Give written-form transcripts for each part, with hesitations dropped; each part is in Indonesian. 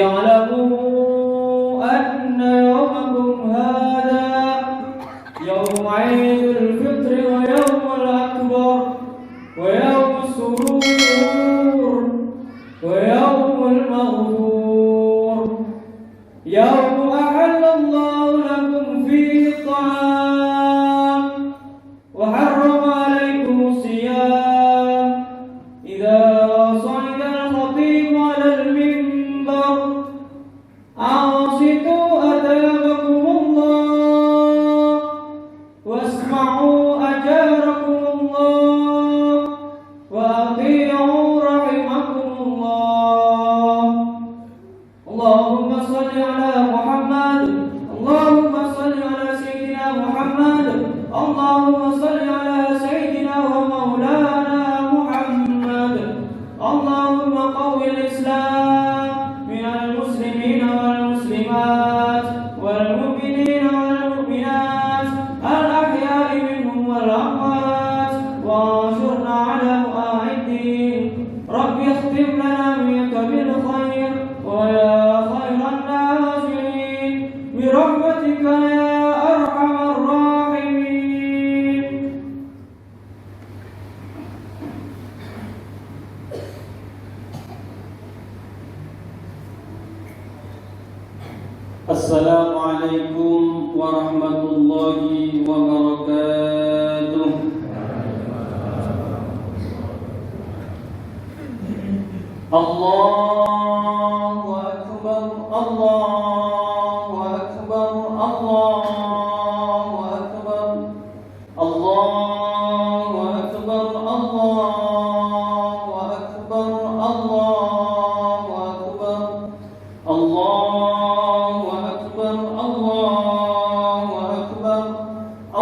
اعلموا أن يومكم هذا يوم عيد الفطر ويوم الأكبر ويوم السرور ويوم المغفور، يوم أحل الله لكم فيه الطعام وحرم عليكم الصيام. إذا صعد الخطيب على المنبر أنصتوا أثابكم الله واسمعوا أجاركم الله وأطيعوا رحمكم الله. اللهم صل على محمد، اللهم صل على سيدنا محمد، اللهم صل على سيدنا ومولانا محمد. اللهم قوي الإسلام من المسلمين والمسلمات والمؤمنين والمؤمنات الأحياء منهم والأموات، وانصرنا على المعاهدين. رب اختم لنا منك بالخير ويا خير الناصرين برحمتك يا أرحم الراحمين. Assalamualaikum warahmatullahi wabarakatuh. Allahu Akbar, Allahu Akbar, Allahu Akbar, Allahu Akbar, Allahu Akbar, Allahu Akbar, Allahu Akbar, Allahu Akbar,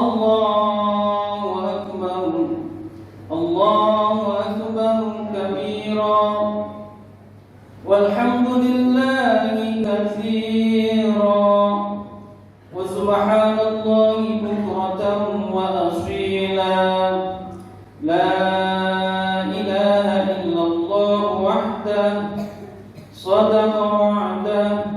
Allahu Akbar, Allahu Akbar kabira. Walhamdulillahi katsira wa subhanallahi bukratan wa asila. La ilaha illallah wahdah sadaqa wa'dah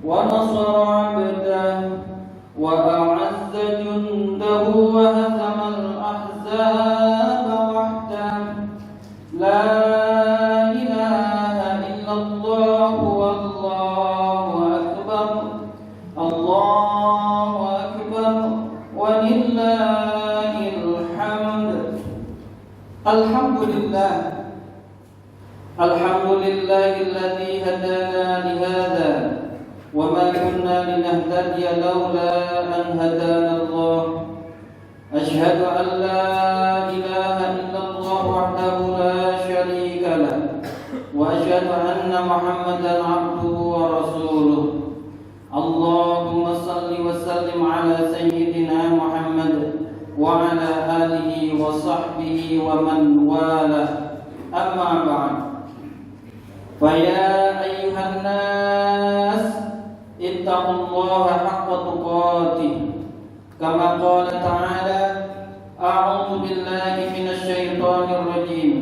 wa nasara 'abdah wa a'azza jundahu wa hazama al-ahzaba wahdah. La الله والله أكبر، الله أكبر ولله الحمد. الحمد لله، الحمد لله الذي هدانا لهذا وما كنا لنهتدي لولا أن هدانا الله. أشهد أن لا إله إلا الله وحده لا شريك له، وأشهد أن محمدا عبده ورسوله. اللهم صل وسلم على سيدنا محمد وعلى آله وصحبه ومن والاه. أما بعد، فيا أيها الناس اتقوا الله حق تقاته كما قال تعالى: أعوذ بالله من الشيطان الرجيم.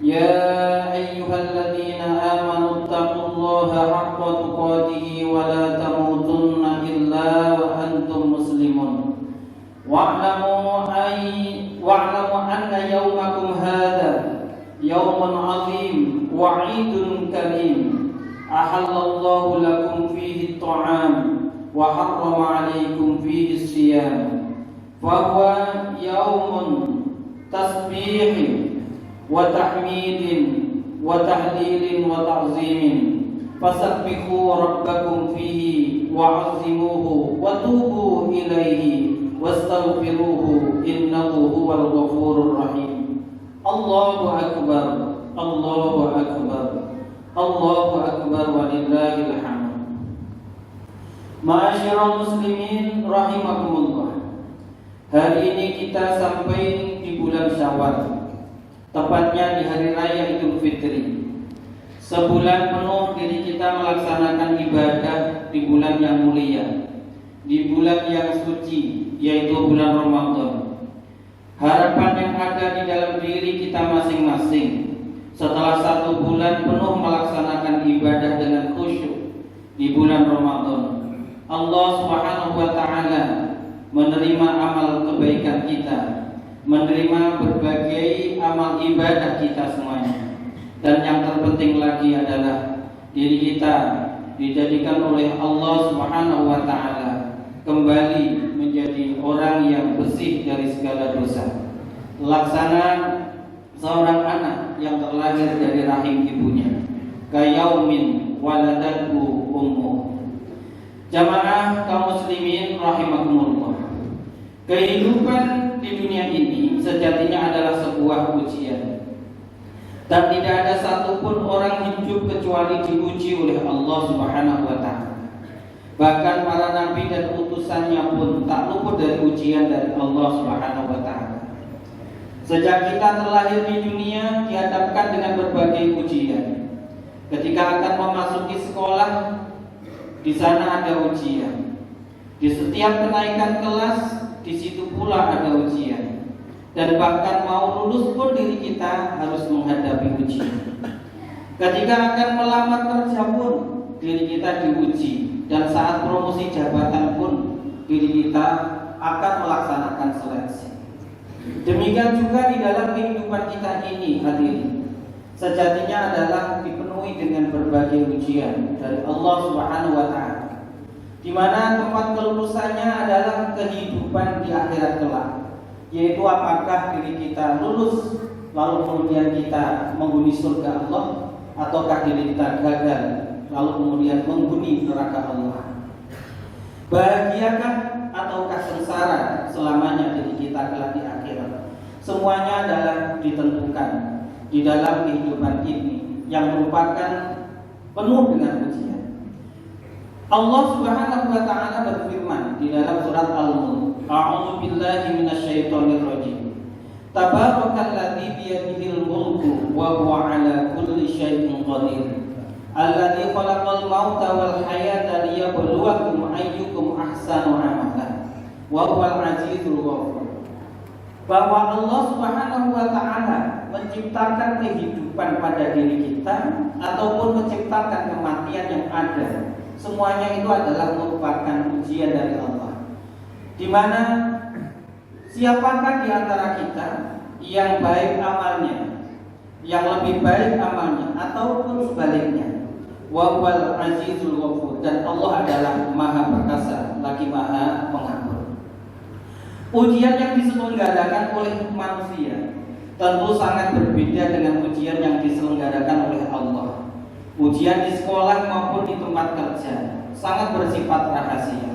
يا أيها الذين آمنوا اتقوا الله حق تقاته ولا تموتن إلا وأنتم مسلمون. واعلموا أن يومكم هذا يوم عظيم وعيد كريم أحل الله لكم فيه الطعام وحرم عليكم فيه الصيام، فهو يوم تسبيح وتحميد وتهليل وتعظيم. فسبحوا ربكم فيه وعظموه وتوبوا إليه واستغفروه إنه هو الغفور الرحيم. الله أكبر، الله أكبر، الله أكبر ولله الحمد. Ma'asyiral muslimin rahimakumullah. Hari ini kita sampai di bulan Syawal, tepatnya di hari raya Idul Fitri. Sebulan penuh diri kita melaksanakan ibadah di bulan yang mulia, di bulan yang suci, yaitu bulan Ramadan. Harapan yang ada di dalam diri kita masing-masing setelah 1 bulan penuh melaksanakan ibadah dengan khusyuk, di bulan Ramadan. Allah Subhanahu wa taala menerima amal kebaikan kita, menerima berbagai amal ibadah kita semuanya. Dan yang terpenting lagi adalah diri kita dijadikan oleh Allah Subhanahu wa taala kembali menjadi orang yang bersih dari segala dosa. Laksana seorang anak yang terlahir dari rahim ibunya, kayaumin waladathu ummuh. Jamaah kaum muslimin rahimakumullah. Kehidupan di dunia ini sejatinya adalah sebuah ujian. Dan tidak ada satupun orang hidup kecuali diuji oleh Allah Subhanahu wa taala. Bahkan para nabi dan utusannya pun tak luput dari ujian dari Allah Subhanahu wa taala. Sejak kita terlahir di dunia dihadapkan dengan berbagai ujian. Ketika akan memasuki sekolah, di sana ada ujian. Di setiap kenaikan kelas, di situ pula ada ujian. Dan bahkan mau lulus pun diri kita harus menghadapi ujian. Ketika akan melamar kerja pun diri kita diuji. Dan saat promosi jabatan pun diri kita akan melaksanakan seleksi. Demikian juga di dalam kehidupan kita ini, hadirin, sejatinya adalah dipenuhi dengan berbagai ujian dari Allah Subhanahu wa taala, di mana tempat kelulusannya adalah kehidupan di akhirat kelak, yaitu apakah diri kita lulus lalu kemudian kita menghuni surga Allah, ataukah diri kita gagal lalu kemudian menghuni neraka Allah. Bahagiakah ataukah sengsara selamanya diri kita kelak di akhirat? Semuanya adalah ditentukan di dalam kehidupan ini yang merupakan penuh dengan ujian. Allah Subhanahu wa taala berfirman di dalam surat Al-Mulk, A'udzu billahi minasyaitonir rajim. Tabarakalladzi biyadihil mulku wa huwa 'ala kulli syai'in qadir. Alladzi khalaqal mauta wal hayata liyabluwakum ayyukum ahsanu amala wa huwal azizul ghafur. Bahwa Allah Subhanahu wa taala menciptakan kehidupan pada diri kita ataupun menciptakan kematian yang ada, semuanya itu adalah merupakan ujian dari Allah. Di mana siapakah di antara kita yang baik amalnya, yang lebih baik amalnya, ataupun sebaliknya. Wa huwal azizul ghafur, dan Allah adalah Maha Perkasa lagi Maha Pengampun. Ujian yang diselenggarakan oleh manusia tentu sangat berbeda dengan ujian yang diselenggarakan oleh Allah. Ujian di sekolah maupun di tempat kerja sangat bersifat rahasia.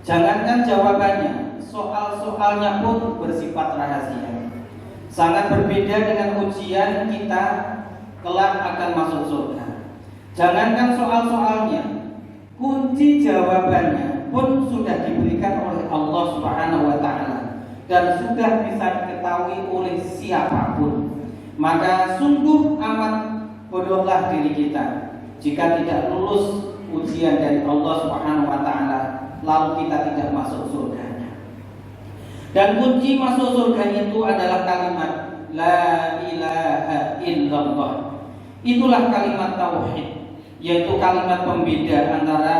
Jangankan jawabannya, soal-soalnya pun bersifat rahasia. Sangat berbeda dengan ujian kita kelak akan masuk surga. Jangankan soal-soalnya, kunci jawabannya pun sudah diberikan oleh Allah Subhanahu wa taala dan sudah bisa diketahui oleh siapapun. Maka sungguh amat bodohlah diri kita jika tidak lulus ujian dari Allah Subhanahu wa taala lalu kita tidak masuk surganya. Dan kunci masuk surga itu adalah kalimat la ilaha illallah. Itulah kalimat tauhid, yaitu kalimat pembeda antara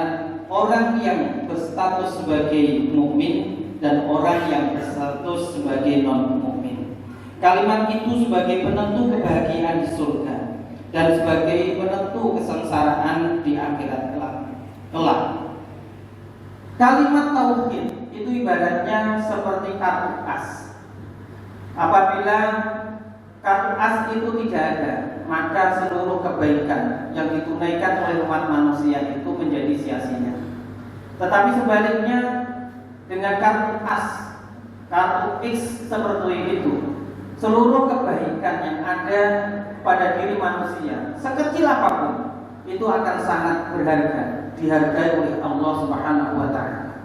orang yang berstatus sebagai mukmin dan orang yang berstatus sebagai non-mukmin. Kalimat itu sebagai penentu kebahagiaan di surga dan sebagai penentu kesengsaraan di akhirat kelak. Kalimat tauhid itu ibaratnya seperti kartu as. Apabila kartu as itu tidak ada, maka seluruh kebaikan yang ditunaikan oleh umat manusia itu menjadi sia-sia. Tetapi sebaliknya, dengan kartu as, kartu X seperti itu, seluruh kebaikan yang ada pada diri manusia, sekecil apapun, itu akan sangat berharga, dihargai oleh Allah Subhanahu wa taala.